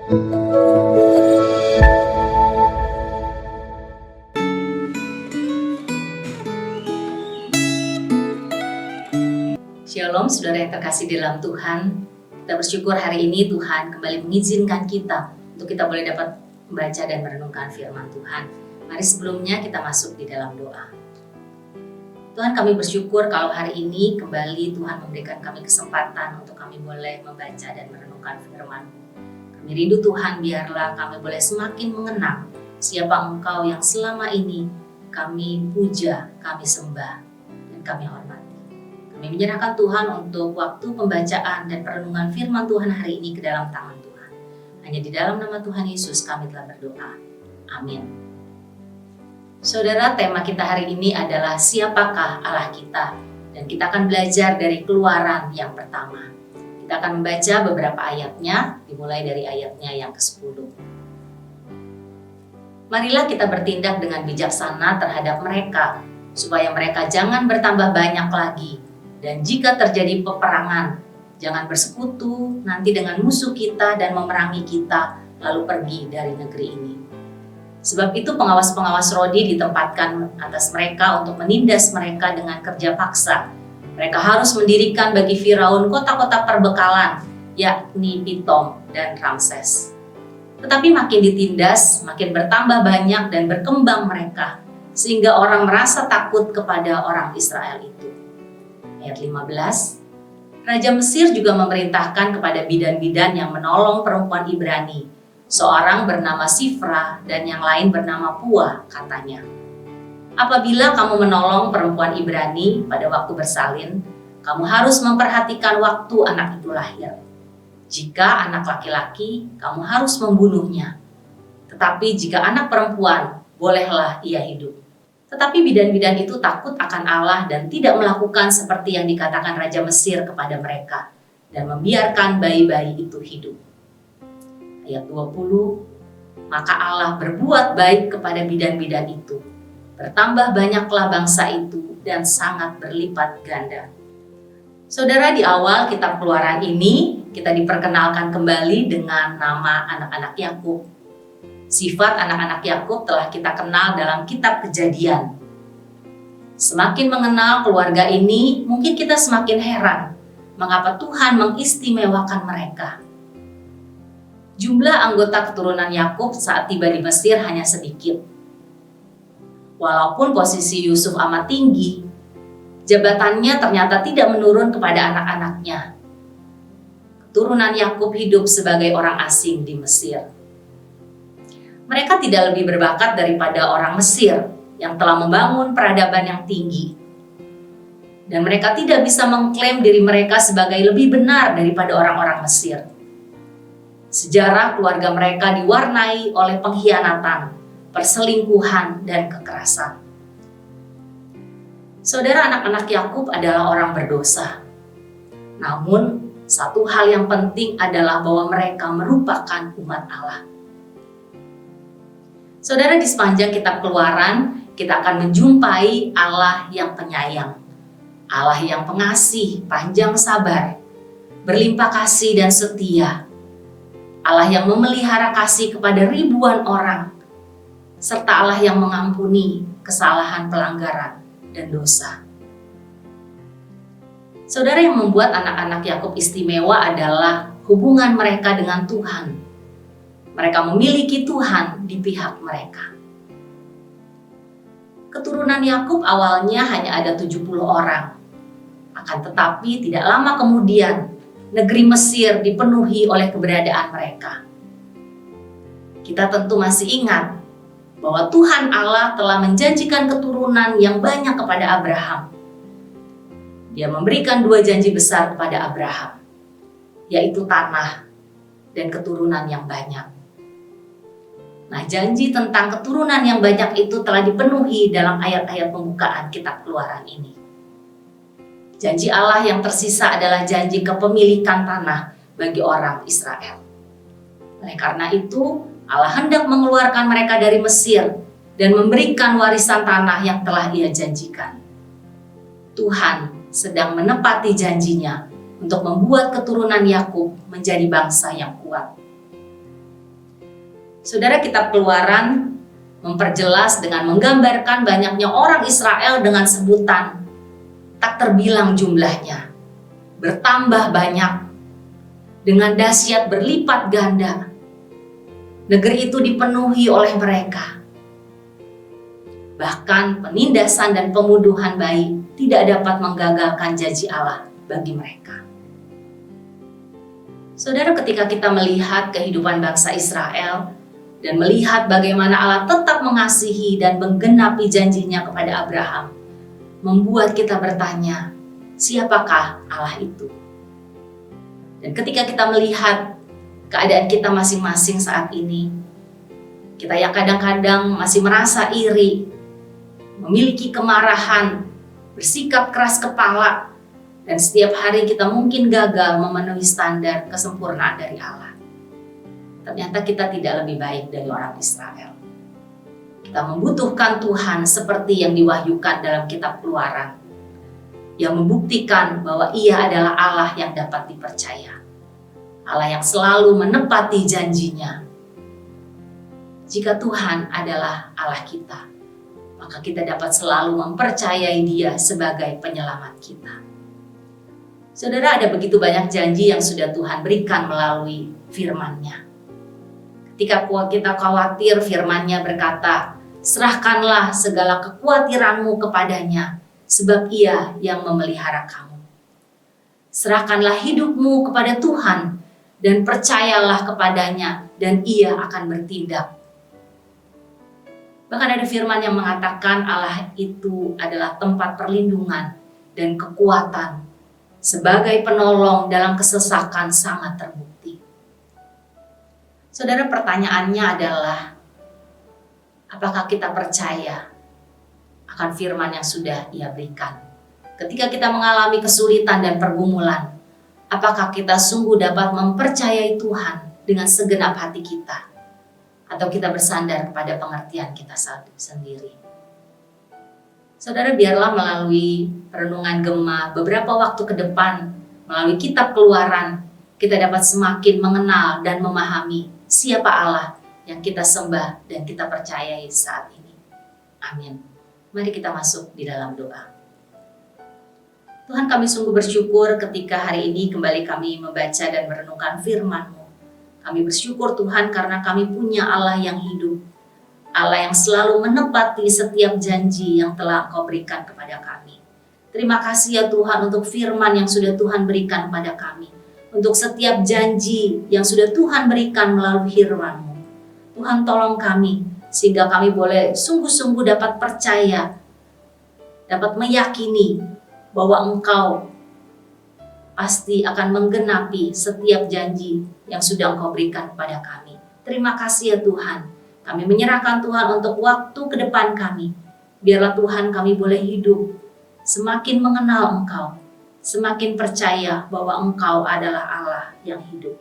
Shalom saudara yang terkasih di dalam Tuhan. Kita bersyukur hari ini Tuhan kembali mengizinkan kita untuk kita boleh dapat membaca dan merenungkan firman Tuhan. Mari sebelumnya kita masuk di dalam doa. Tuhan, kami bersyukur kalau hari ini kembali Tuhan memberikan kami kesempatan untuk kami boleh membaca dan merenungkan firman. Kami rindu Tuhan, biarlah kami boleh semakin mengenal siapa Engkau yang selama ini kami puja, kami sembah, dan kami hormati. Kami menyerahkan Tuhan untuk waktu pembacaan dan perenungan firman Tuhan hari ini ke dalam tangan Tuhan. Hanya di dalam nama Tuhan Yesus kami telah berdoa. Amin. Saudara, tema kita hari ini adalah siapakah Allah kita? Dan kita akan belajar dari Keluaran yang pertama. Kita akan membaca beberapa ayatnya, dimulai dari ayatnya yang ke-10. Marilah kita bertindak dengan bijaksana terhadap mereka, supaya mereka jangan bertambah banyak lagi. Dan jika terjadi peperangan, jangan bersekutu nanti dengan musuh kita dan memerangi kita, lalu pergi dari negeri ini. Sebab itu pengawas-pengawas Rodi ditempatkan atas mereka untuk menindas mereka dengan kerja paksa. Mereka harus mendirikan bagi Firaun kota-kota perbekalan, yakni Pitom dan Ramses. Tetapi makin ditindas, makin bertambah banyak dan berkembang mereka, sehingga orang merasa takut kepada orang Israel itu. Ayat 15, Raja Mesir juga memerintahkan kepada bidan-bidan yang menolong perempuan Ibrani, seorang bernama Sifra dan yang lain bernama Puah, katanya. Apabila kamu menolong perempuan Ibrani pada waktu bersalin, kamu harus memperhatikan waktu anak itu lahir. Jika anak laki-laki, kamu harus membunuhnya. Tetapi jika anak perempuan, bolehlah ia hidup. Tetapi bidan-bidan itu takut akan Allah dan tidak melakukan seperti yang dikatakan Raja Mesir kepada mereka dan membiarkan bayi-bayi itu hidup. Ayat 20, maka Allah berbuat baik kepada bidan-bidan itu. Bertambah banyaklah bangsa itu dan sangat berlipat ganda. Saudara, di awal kitab Keluaran ini kita diperkenalkan kembali dengan nama anak-anak Yakub. Sifat anak-anak Yakub telah kita kenal dalam kitab Kejadian. Semakin mengenal keluarga ini, mungkin kita semakin heran mengapa Tuhan mengistimewakan mereka. Jumlah anggota keturunan Yakub saat tiba di Mesir hanya sedikit. Walaupun posisi Yusuf amat tinggi, jabatannya ternyata tidak menurun kepada anak-anaknya. Keturunan Yakub hidup sebagai orang asing di Mesir. Mereka tidak lebih berbakat daripada orang Mesir yang telah membangun peradaban yang tinggi. Dan mereka tidak bisa mengklaim diri mereka sebagai lebih benar daripada orang-orang Mesir. Sejarah keluarga mereka diwarnai oleh pengkhianatan, perselingkuhan, dan kekerasan. Saudara, anak-anak Yakub adalah orang berdosa. Namun, satu hal yang penting adalah bahwa mereka merupakan umat Allah. Saudara, di sepanjang kitab Keluaran, kita akan menjumpai Allah yang penyayang, Allah yang pengasih, panjang sabar, berlimpah kasih dan setia, Allah yang memelihara kasih kepada ribuan orang, serta Allah yang mengampuni kesalahan, pelanggaran, dan dosa. Saudara, yang membuat anak-anak Yakub istimewa adalah hubungan mereka dengan Tuhan. Mereka memiliki Tuhan di pihak mereka. Keturunan Yakub awalnya hanya ada 70 orang. Akan tetapi tidak lama kemudian, negeri Mesir dipenuhi oleh keberadaan mereka. Kita tentu masih ingat bahwa Tuhan Allah telah menjanjikan keturunan yang banyak kepada Abraham. Dia memberikan 2 janji besar kepada Abraham, yaitu tanah dan keturunan yang banyak. Nah, janji tentang keturunan yang banyak itu telah dipenuhi dalam ayat-ayat pembukaan kitab Keluaran ini. Janji Allah yang tersisa adalah janji kepemilikan tanah bagi orang Israel. Oleh karena itu, Allah hendak mengeluarkan mereka dari Mesir dan memberikan warisan tanah yang telah Ia janjikan. Tuhan sedang menepati janjinya untuk membuat keturunan Yakub menjadi bangsa yang kuat. Saudara, kitab Keluaran memperjelas dengan menggambarkan banyaknya orang Israel dengan sebutan tak terbilang jumlahnya, bertambah banyak, dengan dahsyat berlipat ganda. Negeri itu dipenuhi oleh mereka. Bahkan penindasan dan pembunuhan bayi tidak dapat menggagalkan janji Allah bagi mereka. Saudara, ketika kita melihat kehidupan bangsa Israel dan melihat bagaimana Allah tetap mengasihi dan menggenapi janjinya kepada Abraham, membuat kita bertanya, siapakah Allah itu? Dan ketika kita melihat keadaan kita masing-masing saat ini, kita yang kadang-kadang masih merasa iri, memiliki kemarahan, bersikap keras kepala, dan setiap hari kita mungkin gagal memenuhi standar kesempurnaan dari Allah. Ternyata kita tidak lebih baik dari orang Israel. Kita membutuhkan Tuhan seperti yang diwahyukan dalam kitab Keluaran, yang membuktikan bahwa Ia adalah Allah yang dapat dipercaya, Allah yang selalu menepati janjinya. Jika Tuhan adalah Allah kita, maka kita dapat selalu mempercayai Dia sebagai penyelamat kita. Saudara, ada begitu banyak janji yang sudah Tuhan berikan melalui firman-Nya. Ketika kita khawatir, firman-Nya berkata, serahkanlah segala kekhawatiranmu kepadanya, sebab Ia yang memelihara kamu. Serahkanlah hidupmu kepada Tuhan, dan percayalah kepadanya, dan Ia akan bertindak. Bahkan ada firman yang mengatakan Allah itu adalah tempat perlindungan dan kekuatan, sebagai penolong dalam kesesakan sangat terbukti. Saudara, pertanyaannya adalah, apakah kita percaya akan firman yang sudah Ia berikan? Ketika kita mengalami kesulitan dan pergumulan, apakah kita sungguh dapat mempercayai Tuhan dengan segenap hati kita? Atau kita bersandar kepada pengertian kita sendiri? Saudara, biarlah melalui renungan Gema beberapa waktu ke depan, melalui kitab Keluaran, kita dapat semakin mengenal dan memahami siapa Allah yang kita sembah dan kita percayai saat ini. Amin. Mari kita masuk di dalam doa. Tuhan, kami sungguh bersyukur ketika hari ini kembali kami membaca dan merenungkan firman-Mu. Kami bersyukur Tuhan karena kami punya Allah yang hidup, Allah yang selalu menepati setiap janji yang telah Engkau berikan kepada kami. Terima kasih ya Tuhan untuk firman yang sudah Tuhan berikan kepada kami, untuk setiap janji yang sudah Tuhan berikan melalui firman-Mu. Tuhan, tolong kami sehingga kami boleh sungguh-sungguh dapat percaya, dapat meyakini bahwa Engkau pasti akan menggenapi setiap janji yang sudah Engkau berikan kepada kami. Terima kasih ya Tuhan. Kami menyerahkan Tuhan untuk waktu ke depan kami. Biarlah Tuhan kami boleh hidup semakin mengenal Engkau, semakin percaya bahwa Engkau adalah Allah yang hidup.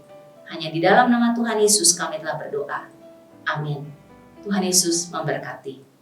Hanya di dalam nama Tuhan Yesus kami telah berdoa. Amin. Tuhan Yesus memberkati.